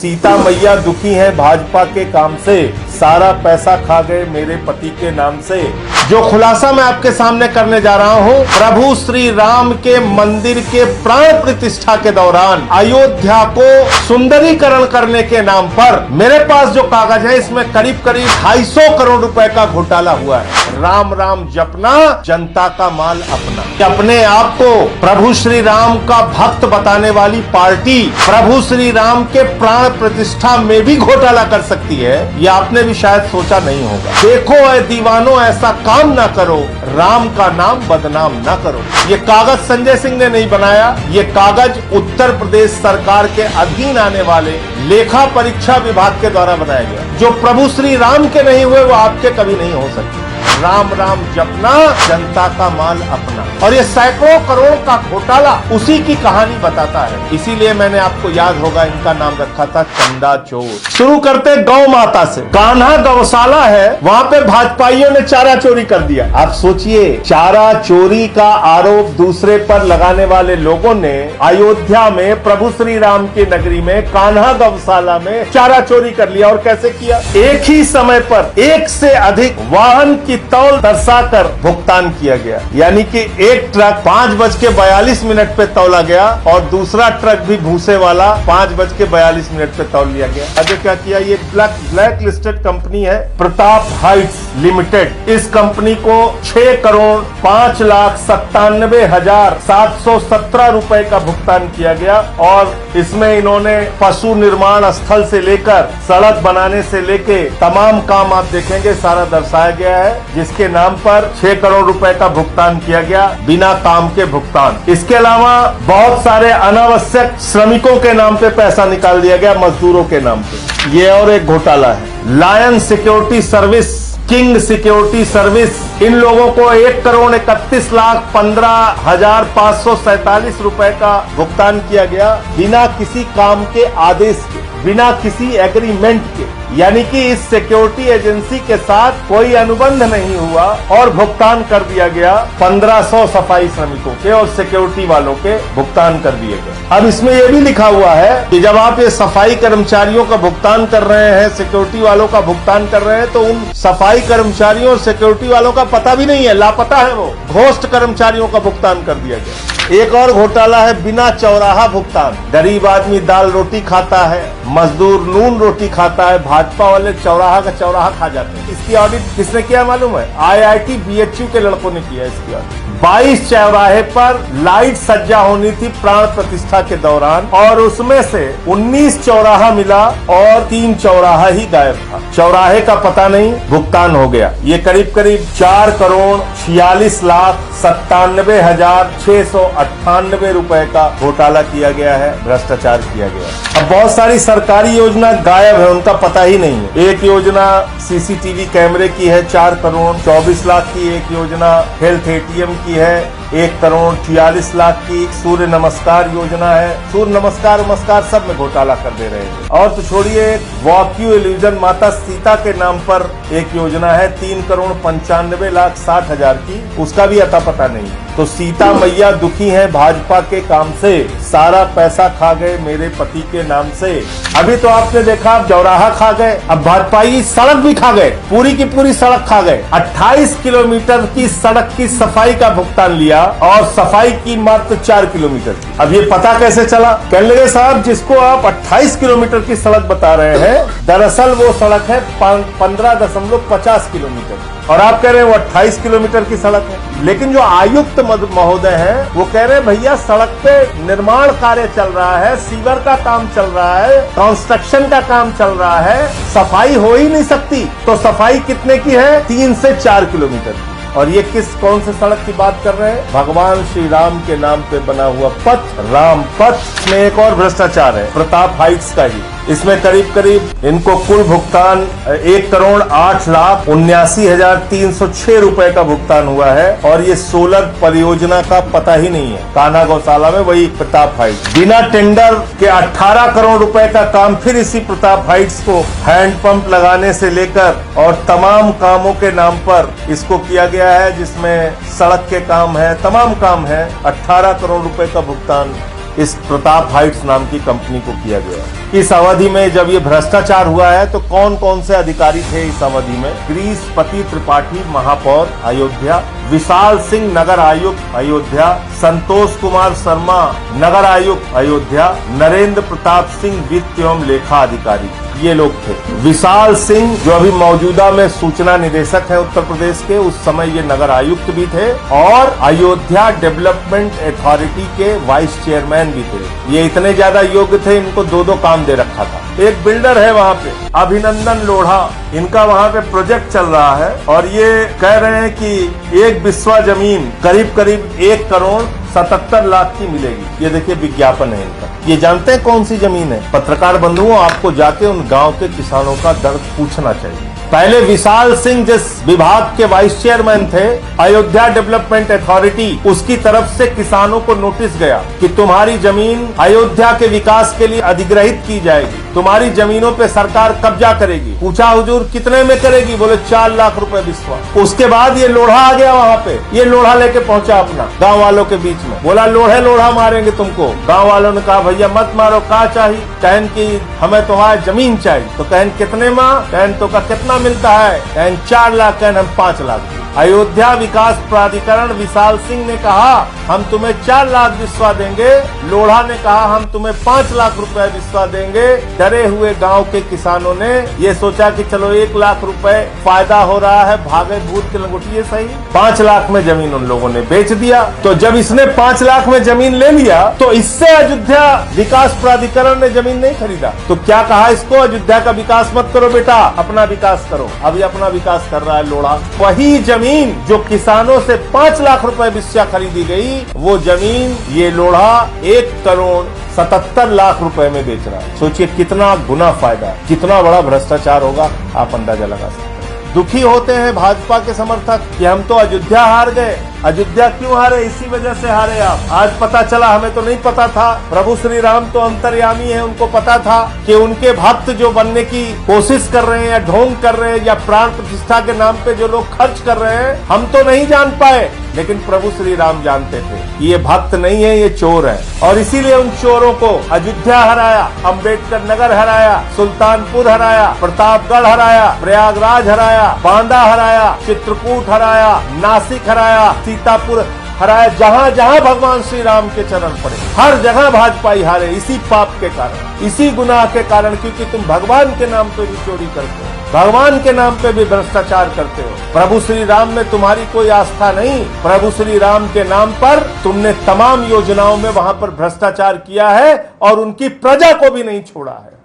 सीता मैया दुखी हैं भाजपा के काम से, सारा पैसा खा गए मेरे पति के नाम से। जो खुलासा मैं आपके सामने करने जा रहा हूं, प्रभु श्री राम के मंदिर के प्राण प्रतिष्ठा के दौरान अयोध्या को सुंदरीकरण करने के नाम पर मेरे पास जो कागज है, इसमें करीब करीब 250 करोड़ रुपए का घोटाला हुआ है। राम राम जपना, जनता का माल अपना। अपने आप को प्रभु श्री राम का भक्त बताने वाली पार्टी प्रभु श्री राम के प्राण प्रतिष्ठा में भी घोटाला कर सकती है, यह आपने भी शायद सोचा नहीं होगा। देखो ऐ दीवानों, ऐसा काम ना करो, राम का नाम बदनाम ना करो। ये कागज संजय सिंह ने नहीं बनाया, ये कागज उत्तर प्रदेश सरकार के अधीन आने वाले लेखा परीक्षा विभाग के द्वारा बनाया गया। जो प्रभु श्री राम के नहीं हुए वो आपके कभी नहीं हो सकते। राम राम जपना, जनता का माल अपना। और ये सैकड़ों करोड़ का घोटाला उसी की कहानी बताता है। इसीलिए मैंने आपको याद होगा, इनका नाम रखा था चंदा चोर। शुरू करते गौ माता से। कान्हा गौशाला है, वहाँ पे भाजपाइयों ने चारा चोरी कर दिया। आप सोचिए, चारा चोरी का आरोप दूसरे पर लगाने वाले लोगों ने अयोध्या में प्रभु श्री राम की नगरी में कान्हा गौशाला में चारा चोरी कर लिया। और कैसे किया? एक ही समय पर एक से अधिक वाहन की तौल दर्शाकर भुगतान किया गया। यानी कि एक ट्रक 5:42 पे तौला गया और दूसरा ट्रक भी भूसे वाला 5:42 पे तौल लिया गया। आगे क्या किया? ये ब्लैक लिस्टेड कंपनी है प्रताप हाइट्स लिमिटेड। इस कंपनी को 6,97,97,717 रुपए का भुगतान किया गया। और इसमें इन्होंने पशु निर्माण स्थल से लेकर सड़क बनाने से लेके तमाम काम आप देखेंगे सारा दर्शाया गया है, जिसके नाम पर 6 करोड़ रुपए का भुगतान किया गया बिना काम के भुगतान। इसके अलावा बहुत सारे अनावश्यक श्रमिकों के नाम पे पैसा निकाल दिया गया, मजदूरों के नाम पे। ये और एक घोटाला है। Lion security service, king security service, इन लोगों को 1,31,15,547 रुपए का भुगतान किया गया बिना किसी काम के आदेश के, बिना किसी एग्रीमेंट के। यानी कि इस सिक्योरिटी एजेंसी के साथ कोई अनुबंध नहीं हुआ और भुगतान कर दिया गया 1500 सफाई श्रमिकों के और सिक्योरिटी वालों के भुगतान कर दिए गए। अब इसमें यह भी लिखा हुआ है कि जब आप ये सफाई कर्मचारियों का भुगतान कर रहे हैं, सिक्योरिटी वालों का भुगतान कर रहे हैं, तो उन सफाई कर्मचारियों और सिक्योरिटी वालों का पता भी नहीं है, लापता है वो। घोस्ट कर्मचारियों का भुगतान कर दिया गया। एक और घोटाला है बिना चौराहा भुगतान। गरीब आदमी दाल रोटी खाता है, मजदूर नून रोटी खाता है, भाजपा वाले चौराहा का चौराहा खा जाते हैं। इसकी ऑडिट किसने किया मालूम है? IIT BHU के लड़कों ने किया इसकी ऑडिट। 22 चौराहे पर लाइट सज्जा होनी थी प्राण प्रतिष्ठा के दौरान, और उसमें से 19 चौराहा मिला और 3 चौराहा ही गायब था। चौराहे का पता नहीं, भुगतान हो गया। ये करीब करीब 4,46,97,698 रुपए का घोटाला किया गया है, भ्रष्टाचार किया गया। अब बहुत सारी सरकारी योजना गायब है, उनका पता ही नहीं है। एक योजना CCTV कैमरे की है 4 करोड़ 24 लाख की, एक योजना हेल्थ ATM की है 1 करोड़ 46 लाख की, सूर्य नमस्कार योजना है। सूर्य नमस्कार सब में घोटाला कर दे रहे हैं। और तो छोड़िए, वॉक्यू इल्यूजन माता सीता के नाम पर एक योजना है 3 करोड़ 95,60,000 की, उसका भी अता पता नहीं। तो सीता मैया दुखी हैं भाजपा के काम से, सारा पैसा खा गए मेरे पति के नाम से। अभी तो आपने देखा चौराहा खा गए, अब भाजपाई सड़क भी खा गए, पूरी की पूरी सड़क खा गए। 28 किलोमीटर की सड़क की सफाई का भुगतान लिया और सफाई की मात्र 4 किलोमीटर की। अब ये पता कैसे चला? कहने लगे साहब, जिसको आप 28 किलोमीटर की सड़क बता रहे हैं, दरअसल वो सड़क है 15.50 किलोमीटर, और आप कह रहे हैं वो 28 किलोमीटर की सड़क है। लेकिन जो आयुक्त महोदय हैं, वो कह रहे हैं भैया सड़क पे निर्माण कार्य चल रहा है, सीवर का काम चल रहा है, कंस्ट्रक्शन का काम चल रहा है, सफाई हो ही नहीं सकती। तो सफाई कितने की है? 3 से 4 किलोमीटर की। और ये कौन से सड़क की बात कर रहे हैं? भगवान श्री राम के नाम पे बना हुआ पथ, राम पथ। में एक और भ्रष्टाचार है प्रताप हाइट्स का ही। इसमें करीब करीब इनको कुल भुगतान 1,78,79,306 रुपए का भुगतान हुआ है। और ये सोलर परियोजना का पता ही नहीं है, कान्हा गौशाला में, वही प्रताप हाइट्स। बिना टेंडर के 18 करोड़ रुपए का काम फिर इसी प्रताप हाइट्स को हैंडपंप लगाने से लेकर और तमाम कामों के नाम पर इसको किया गया है, जिसमें सड़क के काम है, तमाम काम है। 18 करोड़ रुपए का भुगतान इस प्रताप हाइट्स नाम की कंपनी को किया गया। इस अवधि में जब ये भ्रष्टाचार हुआ है तो कौन कौन से अधिकारी थे इस अवधि में? गिरीशपति त्रिपाठी महापौर अयोध्या, विशाल सिंह नगर आयुक्त अयोध्या, संतोष कुमार शर्मा नगर आयुक्त अयोध्या, नरेंद्र प्रताप सिंह वित्त एवं लेखा अधिकारी, ये लोग थे। विशाल सिंह जो अभी मौजूदा में सूचना निदेशक है उत्तर प्रदेश के, उस समय ये नगर आयुक्त भी थे और अयोध्या डेवलपमेंट अथॉरिटी के वाइस चेयरमैन भी थे। ये इतने ज्यादा योग्य थे, इनको दो काम दे रखा था। एक बिल्डर है वहाँ पे अभिनंदन लोढ़ा, इनका वहाँ पे प्रोजेक्ट चल रहा है और ये कह रहे हैं कि एक बिस्वा जमीन करीब 1,77,00,000 की मिलेगी। ये देखिए विज्ञापन है इनका। ये जानते हैं कौन सी जमीन है? पत्रकार बंधुओं, आपको जाके उन गांव के किसानों का दर्द पूछना चाहिए। पहले विशाल सिंह जिस विभाग के वाइस चेयरमैन थे अयोध्या डेवलपमेंट अथॉरिटी, उसकी तरफ से किसानों को नोटिस गया कि तुम्हारी जमीन अयोध्या के विकास के लिए अधिग्रहित की जाएगी, तुम्हारी जमीनों पे सरकार कब्जा करेगी। पूछा हुजूर कितने में करेगी? बोले 4 लाख रुपए बिस्वा। उसके बाद ये लोढ़ा आ गया वहाँ पे, ये लोढ़ा लेके पहुंचा अपना गाँव वालों के बीच में, बोला लोढ़ा मारेंगे तुमको। गाँव वालों ने कहा भैया मत मारो, क्या चाहिए? कहन की हमें तुम्हारी जमीन चाहिए। तो कहन कितने में? कहन तो का कितना मिलता है? कहन 4 लाख, कहन हम 5 लाख। अयोध्या विकास प्राधिकरण विशाल सिंह ने कहा हम तुम्हें 4 लाख बिस्वा देंगे, लोढ़ा ने कहा हम तुम्हें 5 लाख रुपए बिस्वा देंगे। डरे हुए गांव के किसानों ने ये सोचा कि चलो 1 लाख रुपए फायदा हो रहा है, भागे भूत के लंगोटिए सही। 5 लाख में जमीन उन लोगों ने बेच दिया। तो जब इसने 5 लाख में जमीन ले लिया तो इससे अयोध्या विकास प्राधिकरण ने जमीन नहीं खरीदा। तो क्या कहा इसको? अयोध्या का विकास मत करो बेटा, अपना विकास करो। अभी अपना विकास कर रहा है लोढ़ा। वही जमीन जो किसानों से 5 लाख रुपए बिस्वा खरीदी गई, वो जमीन ये लोढ़ा 1,77,00,000 रुपए में बेच रहा है। सोचिए कितना गुना फायदा, कितना बड़ा भ्रष्टाचार होगा, आप अंदाजा लगा सकते हैं। दुखी होते हैं भाजपा के समर्थक कि हम तो अयोध्या हार गए। अयोध्या क्यों हारे? इसी वजह से हारे आप। आज पता चला, हमें तो नहीं पता था। प्रभु श्री राम तो अंतर्यामी है, उनको पता था कि उनके भक्त जो बनने की कोशिश कर रहे हैं या ढोंग कर रहे हैं या प्राण प्रतिष्ठा के नाम पे जो लोग खर्च कर रहे हैं, हम तो नहीं जान पाए, लेकिन प्रभु श्री राम जानते थे कि ये भक्त नहीं है, ये चोर है। और इसीलिए उन चोरों को अयोध्या हराया, अम्बेडकर नगर हराया, सुल्तानपुर हराया, प्रतापगढ़ हराया, प्रयागराज हराया, बांदा हराया, चित्रकूट हराया, नासिक हराया, सीतापुर हराया। जहां जहां भगवान श्री राम के चरण पड़े, हर जगह भाजपाई हारे। इसी पाप के कारण, इसी गुनाह के कारण, क्योंकि तुम भगवान के नाम पे भी चोरी करते हो, भगवान के नाम पे भी भ्रष्टाचार करते हो। प्रभु श्री राम में तुम्हारी कोई आस्था नहीं। प्रभु श्री राम के नाम पर तुमने तमाम योजनाओं में वहां पर भ्रष्टाचार किया है और उनकी प्रजा को भी नहीं छोड़ा है।